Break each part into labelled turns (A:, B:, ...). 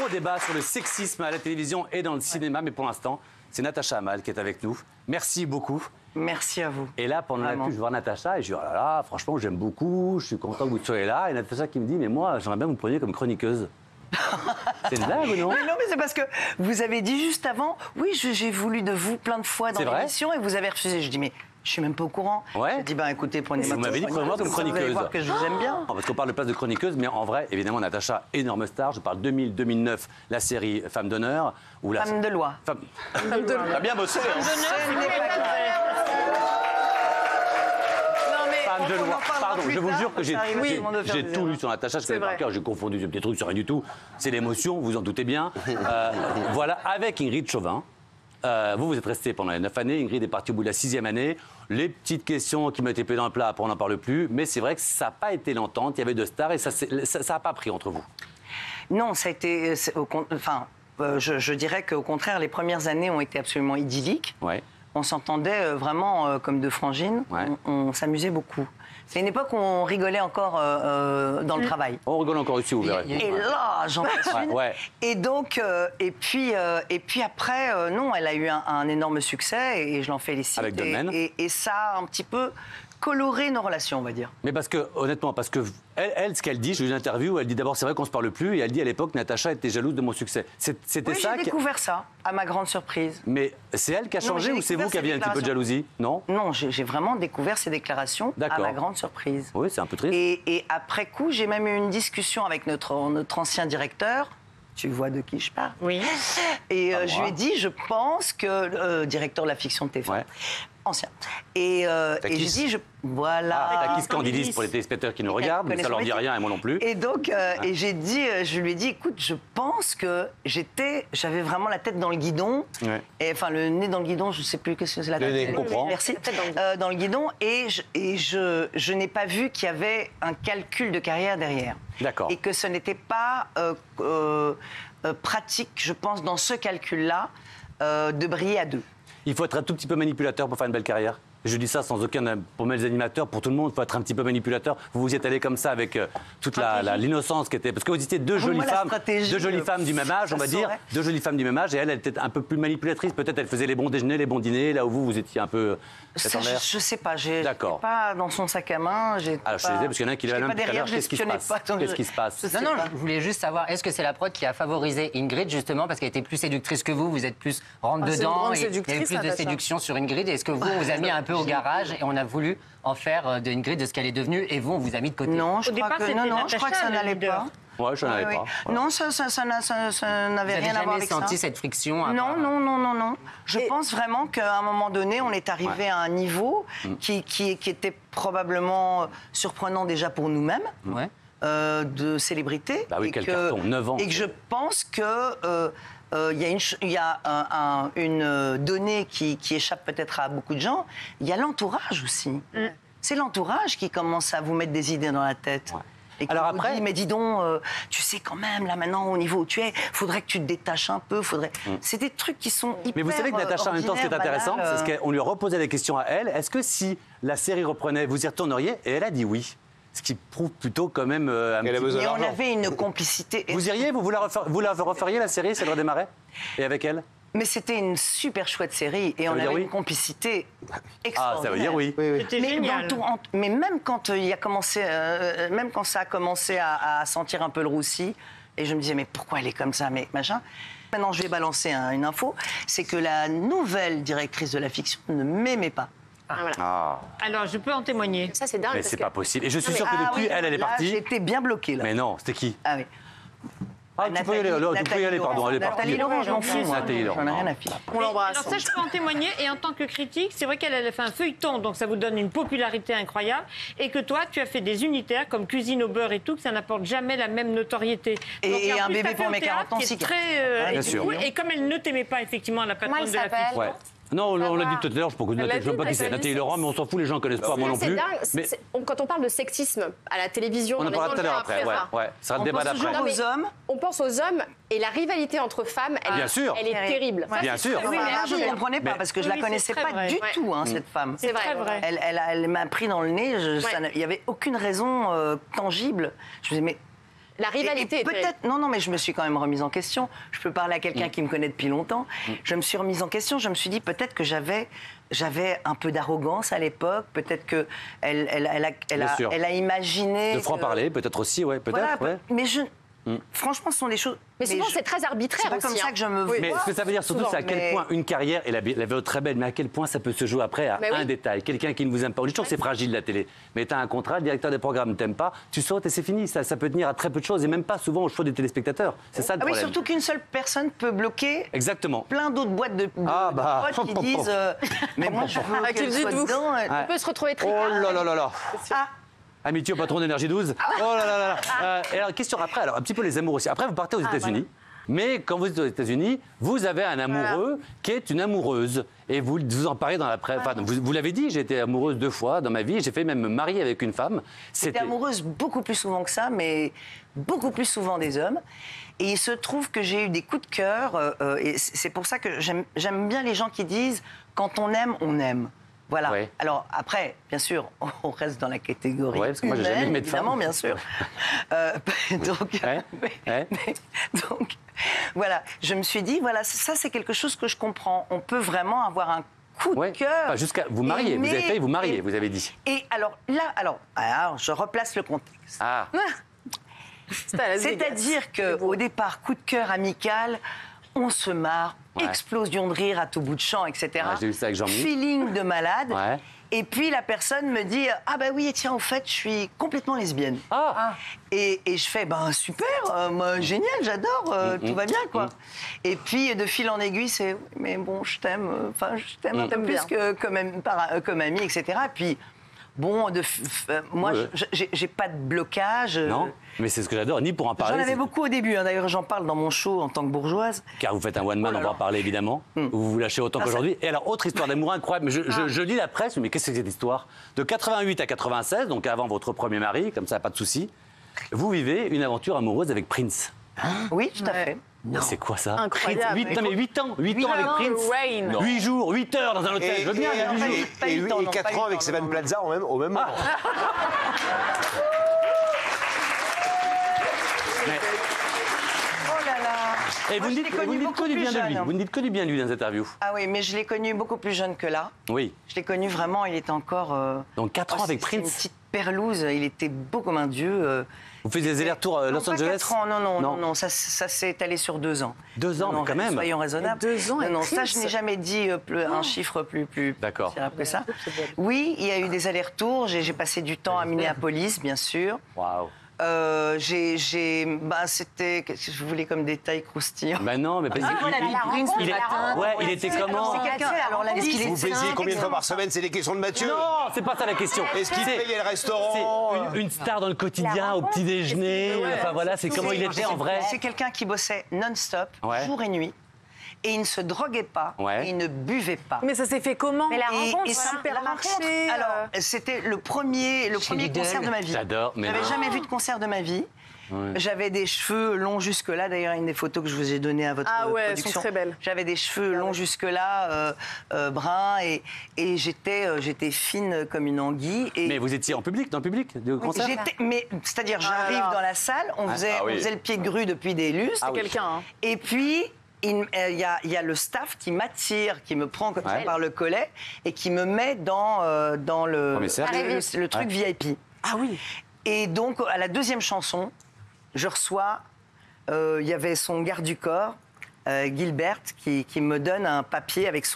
A: gros débat sur le sexisme à la télévision et dans le cinéma, mais pour l'instant, c'est Natacha Hamel qui est avec nous. Merci beaucoup.
B: Merci à vous.
A: Et là, pendant la pub, je vois Natacha et je dis, oh là là, franchement, j'aime beaucoup, je suis content que vous soyez là. Et Natacha qui me dit, mais moi, j'aimerais bien que vous me preniez comme chroniqueuse. C'est une blague ou non?
B: Mais non, mais c'est parce que vous avez dit juste avant, oui, j'ai voulu de vous plein de fois dans l'émission et vous avez refusé. Je dis, mais je suis même pas au courant.
A: Ouais.
B: Je dis, ben écoutez, prenez-moi.
A: Vous m'avez dit, prenez-moi comme chroniqueuse.
B: Vous allez voir que je vous aime bien.
A: Parce qu'on parle de place de chroniqueuse, mais en vrai, évidemment, Natacha, énorme star. Je parle 2000-2009, la série Femme d'honneur.
B: Femme de loi.
A: Femme de loi. T'as bien bossé, hein. Femme de loi. Pardon, je vous jure que j'ai tout lu sur Natacha, je connais par cœur, j'ai confondu ce petit truc, c'est rien du tout. C'est l'émotion, vous en doutez bien. Voilà, avec Ingrid Chauvin. Vous êtes resté pendant les 9 années, Ingrid est partie au bout de la 6e année. Les petites questions qui mettaient peu dans le plat, après on n'en parle plus. Mais c'est vrai que ça n'a pas été l'entente, il y avait deux stars et ça n'a pas pris entre vous.
B: Non, ça a été... Enfin, je dirais qu'au contraire, les premières années ont été absolument idylliques.
A: Ouais.
B: On s'entendait vraiment comme deux frangines,
A: ouais.
B: On s'amusait beaucoup. C'est une époque où on rigolait encore dans le travail.
A: On rigole encore ici, vous verrez.
B: Et là, j'en passe une.
A: Ouais.
B: Et donc, et puis après, non, elle a eu un énorme succès et je l'en félicite.
A: Avec Dolmen.
B: Et ça a un petit peu coloré nos relations, on va dire.
A: Mais parce que, honnêtement, parce que elle ce qu'elle dit, je lui ai une interview, elle dit d'abord, c'est vrai qu'on se parle plus, et elle dit à l'époque, Natacha était jalouse de mon succès. C'était
B: oui,
A: ça.
B: J'ai découvert ça, à ma grande surprise.
A: Mais c'est elle qui a changé ou c'est vous qui aviez un petit peu de jalousie? Non.
B: Non, j'ai vraiment découvert ces déclarations à ma grande surprise.
A: Oui, c'est un peu triste.
B: Et après coup, j'ai même eu une discussion avec notre ancien directeur. Tu vois de qui je parle? Oui. Et je lui ai dit, je pense que directeur de la fiction de TF1. Ouais. Ancien. Et j'ai dit, voilà.
A: Ah, Takis Candidis pour les téléspectateurs qui nous regardent, mais ça leur dit rien et moi non plus.
B: Et donc, et j'ai dit, je lui ai dit, écoute, je pense que j'avais vraiment la tête dans le guidon. Ouais. Et enfin, le nez dans le guidon, je ne sais plus qu'est-ce que c'est la tête.
A: Le nez, comprends.
B: Merci. Dans le guidon. Et je n'ai pas vu qu'il y avait un calcul de carrière derrière.
A: D'accord.
B: Et que ce n'était pas pratique, je pense, dans ce calcul-là, de briller à deux.
A: Il faut être un tout petit peu manipulateur pour faire une belle carrière. Je dis ça sans aucun... Pour mes animateurs, pour tout le monde, il faut être un petit peu manipulateur. Vous y êtes allé comme ça avec toute l'innocence qui était... Parce que vous étiez deux jolies femmes du même âge, on va dire. Deux jolies femmes du même âge. Et elle était un peu plus manipulatrice. Peut-être elle faisait les bons déjeuners, les bons dîners. Là où vous étiez un peu...
B: Ça, je sais pas. D'accord. Pas dans son sac à main.
A: Alors je disais, parce qu'il y en a qui l'avaient même tout à l'heure. Qu'est-ce qui se passe? Qu'est-ce qui se passe?
C: Non, je voulais juste savoir, est-ce que c'est la prod qui a favorisé Ingrid, justement, parce qu'elle était plus séductrice que vous êtes plus rentre-dedans, et il y avait plus de séduction sur Ingrid. Est-ce que vous, on vous a mis un peu au garage et on a voulu en faire de Ingrid de ce qu'elle est devenue, et vous, on vous a mis de côté?
B: Non, je crois que ça n'allait pas.
A: Ouais, je n'en avais pas. Voilà.
B: Non, ça n'avait rien à voir avec ça.
C: Vous avez jamais senti cette friction?
B: Non. Je pense vraiment qu'à un moment donné, on est arrivé à un niveau qui était probablement surprenant déjà pour nous-mêmes, de célébrité.
A: Bah oui, quel carton, 9 ans.
B: Et que je pense que... il y a une donnée qui échappe peut-être à beaucoup de gens. Il y a l'entourage aussi. C'est l'entourage qui commence à vous mettre des idées dans la tête. Ouais. Et alors après, dit, mais dis donc, tu sais quand même, là maintenant, au niveau où tu es, faudrait que tu te détaches un peu, faudrait... C'est des trucs qui sont hyper...
A: Mais vous savez que Natacha, en même temps, ce qui est intéressant, c'est qu'on lui reposait des questions à elle. Est-ce que si la série reprenait, vous y retourneriez? Et elle a dit oui. Ce qui prouve plutôt quand même un petit peu...
B: Et on avait une complicité...
A: Vous iriez, vous la referiez, la série, si elle redémarrait? Et avec elle?
B: Mais c'était une super chouette série et on avait une complicité extraordinaire.
A: Ah, ça veut dire oui.
B: C'était génial. Mais même quand même quand ça a commencé à sentir un peu le roussi, et je me disais mais pourquoi elle est comme ça, mais machin. Maintenant, je vais balancer une info, c'est que la nouvelle directrice de la fiction ne m'aimait pas.
D: Ah, voilà. Alors, je peux en témoigner.
C: Ça, c'est dingue.
A: Mais c'est pas possible. Et je suis sûr que depuis, elle est partie.
B: J'étais bien bloquée là.
A: Mais non, c'était qui?
B: Ah oui.
A: Ah, tu peux y aller, pardon, elle est partie.
B: Nathalie Laurent, je m'en fous. J'en ai rien à fiche.
D: On l'embrasse. Alors ça, je peux en témoigner. Et en tant que critique, c'est vrai qu'elle a fait un feuilleton, donc ça vous donne une popularité incroyable. Et que toi, tu as fait des unitaires comme Cuisine au beurre et tout, que ça n'apporte jamais la même notoriété.
B: Et un bébé pour mes 40 ans, si.
D: Bien sûr. Et comme elle ne t'aimait pas, effectivement, la patronne de la fiction.
A: Non, on l'a dit tout à l'heure, je ne sais pas qui c'est. Nathalie Laurent, mais on s'en fout, les gens ne connaissent pas, moi non plus.
E: C'est dingue. Quand on parle de sexisme à la télévision,
A: on en parlera tout à l'heure après. Ouais, ça sera le débat d'après.
E: On pense aux hommes et la rivalité entre femmes, elle est terrible.
A: Bien sûr.
B: Oui, mais je ne comprenais pas parce que je ne la connaissais pas du tout, cette femme.
E: C'est vrai.
B: Elle m'a pris dans le nez. Il n'y avait aucune raison tangible. Je me disais, mais
E: La rivalité.
B: Peut-être. Non, mais je me suis quand même remise en question. Je peux parler à quelqu'un qui me connaît depuis longtemps. Je me suis remise en question. Je me suis dit peut-être que j'avais un peu d'arrogance à l'époque. Peut-être que elle a imaginé.
A: De franc-parler, peut-être aussi, ouais, peut-être.
B: Voilà, mais franchement, ce sont des choses.
E: Mais souvent, c'est très arbitraire.
B: C'est pas comme ça que je me vois.
A: Mais ce que ça veut dire surtout, c'est à quel point une carrière, et la vélo très belle, mais à quel point ça peut se jouer après à un détail. Quelqu'un qui ne vous aime pas. On dit toujours que c'est fragile la télé. Mais tu as un contrat, le directeur des programmes ne t'aime pas, tu sautes et c'est fini. Ça peut tenir à très peu de choses et même pas souvent au choix des téléspectateurs. C'est ça le problème.
B: Oui, surtout qu'une seule personne peut bloquer.
A: Exactement.
B: Plein d'autres boîtes de potes qui disent. Mais moi, je veux qu'elle soit dedans.
E: On peut se retrouver très.
A: Oh là là là là. Amitié au patron d'Énergie 12. Oh là là là. Et alors, question après, alors un petit peu les amours aussi. Après, vous partez aux États-Unis. Voilà. Mais quand vous êtes aux États-Unis, vous avez un amoureux qui est une amoureuse. Et vous en parlez dans la presse. Enfin, vous l'avez dit, j'ai été amoureuse 2 fois dans ma vie. J'ai fait même me marier avec une femme.
B: J'étais amoureuse beaucoup plus souvent que ça, mais beaucoup plus souvent des hommes. Et il se trouve que j'ai eu des coups de cœur. Et c'est pour ça que j'aime bien les gens qui disent quand on aime, on aime. Voilà. Oui. Alors après, bien sûr, on reste dans la catégorie.
A: Oui, parce que moi, j'ai jamais aimé de femme.
B: Évidemment, bien sûr. Donc, voilà. Je me suis dit, voilà, ça, c'est quelque chose que je comprends. On peut vraiment avoir un coup de cœur.
A: Enfin, jusqu'à vous marier. Vous avez failli vous marier, vous avez dit.
B: Et alors là, je replace le contexte.
A: Ah.
B: C'est-à-dire qu'au départ, coup de cœur amical. On se marre, explosion de rire à tout bout de champ, etc.
A: J'ai eu ça avec Jean-Mi.
B: Feeling de malade. Ouais. Et puis la personne me dit ah bah oui, tiens, au fait, je suis complètement lesbienne. Et je fais super, moi, génial, j'adore, tout va bien quoi. Et puis de fil en aiguille, c'est mais bon, je t'aime, je t'aime un peu plus que comme ami, etc. Et puis bon, moi, j'ai pas de blocage.
A: Non, mais c'est ce que j'adore, ni pour en parler.
B: J'en avais beaucoup au début, d'ailleurs j'en parle dans mon show en tant que bourgeoise.
A: Car vous faites un one-man, on va en parler évidemment. Vous vous lâchez autant qu'aujourd'hui. Et alors, autre histoire d'amour incroyable, mais je lis la presse, mais qu'est-ce que c'est cette histoire? De 88 à 96, donc avant votre premier mari, comme ça, pas de souci, vous vivez une aventure amoureuse avec Prince.
B: Oui, tout à fait.
A: C'est quoi ça?
E: Incroyable.
A: 8 ans avec Prince. 8 jours, 8 heures dans un hôtel. Je veux bien.
F: Et 4 ans avec Seven Plaza au même moment.
B: Oh là là.
A: Et vous ne dites que du bien de lui. Vous ne dites que du bien de lui dans cette interview.
B: Ah oui, mais je l'ai connu beaucoup plus jeune que là.
A: Oui.
B: Je l'ai connu vraiment, il était encore...
A: Donc 4 ans avec Prince.
B: Une petite perlouse, il était beau comme un dieu.
A: Vous faisiez des allers-retours à Los Angeles?
B: 4 ans, non, ça s'est étalé sur 2 ans.
A: 2 ans, mais quand même.
B: Soyons raisonnables.
E: 2 ans.
B: Non, ça, je n'ai jamais dit un chiffre plus que ça. Oui, il y a eu des allers-retours. J'ai passé du temps à Minneapolis, bien sûr.
A: Waouh.
B: C'était, qu'est-ce que vous voulez comme détail croustillant?
A: Non, mais il était comment?
F: Vous plaisiez combien de fois par semaine? C'est des questions de Mathieu?
A: Non, c'est pas ça la question.
F: Est-ce qu'il payait le restaurant?
A: C'est une star dans le quotidien, au petit déjeuner. Enfin voilà, c'est comment il était en vrai.
B: C'est quelqu'un qui bossait non-stop, jour et nuit. Et il ne se droguait pas, et il ne buvait pas.
G: Mais ça s'est fait comment?
E: Mais la rencontre,
G: supermarché.
B: Alors, c'était le premier concert de ma vie.
A: J'adore.
B: Je n'avais jamais vu de concert de ma vie. Ouais. J'avais des cheveux longs jusque-là. D'ailleurs, une des photos que je vous ai données à votre production.
G: Elles sont très belles.
B: J'avais des cheveux longs jusque-là, bruns, et j'étais fine comme une anguille.
A: Mais vous étiez dans le public de concert?
B: C'est-à-dire, j'arrive dans la salle, on faisait le pied de grue depuis des lustres.
G: Quelqu'un.
B: Et puis... Il y a le staff qui m'attire, qui me prend comme ça par le collet et qui me met dans le truc VIP.
G: Ah oui.
B: Et donc, à la 2e chanson, je reçois, il y avait son garde du corps, Gilbert, qui me donne un papier avec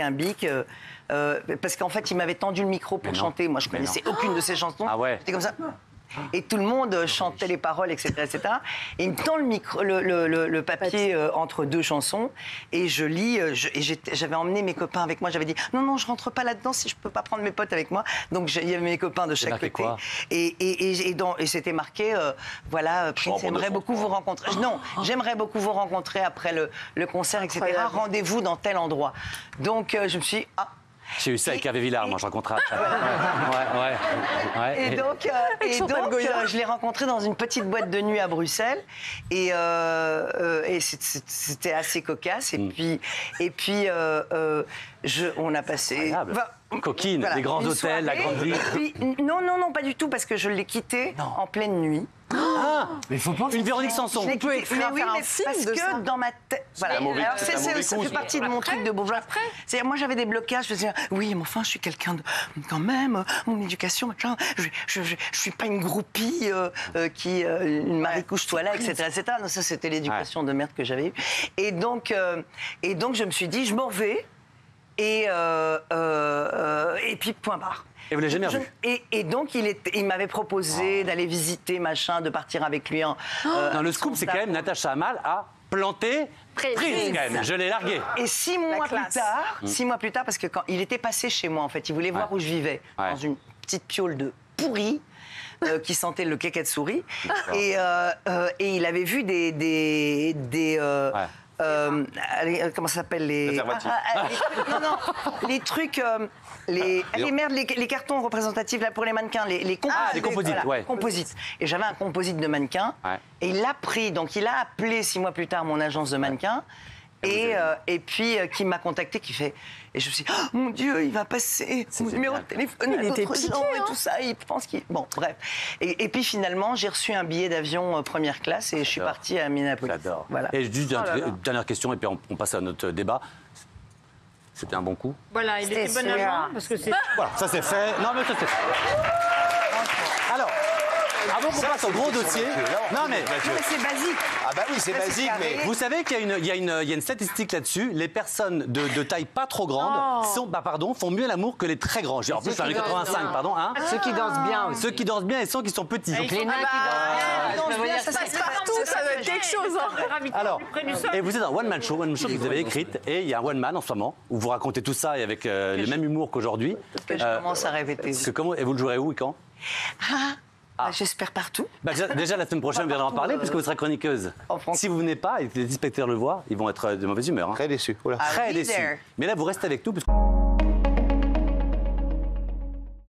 B: un bic, parce qu'en fait, il m'avait tendu le micro pour chanter. Moi, je connaissais aucune de ses chansons.
A: Ah ouais.
B: C'était comme ça. Et tout le monde chantait les paroles, etc., etc. Et il me tend le papier entre 2 chansons, et je lis. J'avais emmené mes copains avec moi. J'avais dit non, je rentre pas là-dedans si je peux pas prendre mes potes avec moi. Donc il y avait mes copains de chaque côté.
A: Quoi
B: et c'était marqué voilà, Prince aimerait beaucoup vous rencontrer. Non, j'aimerais beaucoup vous rencontrer après le concert, etc. Rendez-vous dans tel endroit. Donc je me suis dit,
A: j'ai eu ça avec Hervé Villard, moi je rencontrais après.
B: Et donc je l'ai rencontré dans une petite boîte de nuit à Bruxelles, et c'était assez cocasse. Et puis on a passé.
A: Coquine, voilà, les grands hôtels, la grande ville.
B: Non, pas du tout, parce que je l'ai quitté en pleine nuit.
A: bien.
C: Mais faut pas.
A: Une Véronique Sanson.
B: Mais oui, mais parce que dans ma tête. Voilà. Alors, ça fait partie de mon truc de bourgeois. C'est-à-dire, moi, j'avais des blocages. Je me disais, oui, mais enfin, je suis quelqu'un de. Quand même, mon éducation, machin. Je suis pas une groupie qui. Une Marie couche-toi là, etc. etc. Non, ça, c'était l'éducation de merde que j'avais eue. Et donc, je me suis dit, je m'en vais. Et puis, point barre.
A: Et vous l'avez jamais revu?
B: Et donc, il m'avait proposé d'aller visiter, machin, de partir avec lui en...
A: Non, le scoop, c'est quand même Natacha Hamel a planté Prise quand même. Je l'ai largué.
B: Et 6 mois plus tard, parce que quand il était passé chez moi, en fait, il voulait voir où je vivais, dans une petite piole de pourri. Qui sentait le kéké de souris. Et il avait vu comment ça s'appelle les trucs les cartons représentatifs là pour les mannequins les
A: composites
B: composites et j'avais un composite de mannequin et il l'a pris donc il a appelé 6 mois plus tard mon agence de mannequins et puis qui m'a contacté qui fait et je me suis dit, oh, mon Dieu, il va passer mon numéro de téléphone à d'autres gens et tout ça. Il pense qu'il... Bon, bref. Et puis finalement, j'ai reçu un billet d'avion première classe et je suis partie à Minneapolis.
A: J'adore.
B: Voilà.
A: Et juste une dernière question et puis on passe à notre débat. C'était un bon coup.
D: Voilà, il était bon avant parce que c'est...
A: Voilà, ça c'est fait. Non, mais ça c'est fait. Alors... Avant qu'on passe au gros dossier. Non mais
B: c'est basique.
F: Ah bah oui, c'est basique, mais...
A: Vous savez qu'il y a une statistique là-dessus. Les personnes de taille pas trop grande font mieux l'amour que les très grands. En plus, c'est 85, pardon. Hein.
C: Ceux qui dansent bien aussi.
A: Ceux qui dansent bien et ceux qui sont petits.
C: Donc les nains qui dansent bien,
G: ça passe partout, ça doit être quelque chose.
A: Alors, et vous êtes un one-man show que vous avez écrite. Et il y a un one-man en ce moment où vous racontez tout ça et avec le même humour qu'aujourd'hui.
B: Que je commence à répéter.
A: Et vous le jouerez où et quand?
B: J'espère partout.
A: Déjà, la semaine prochaine, vous viendrez en parler puisque vous serez chroniqueuse. Si vous venez pas et que les spectateurs le voient, ils vont être de mauvaise humeur.
F: Très déçus.
A: Très déçus. Mais là, vous restez avec nous.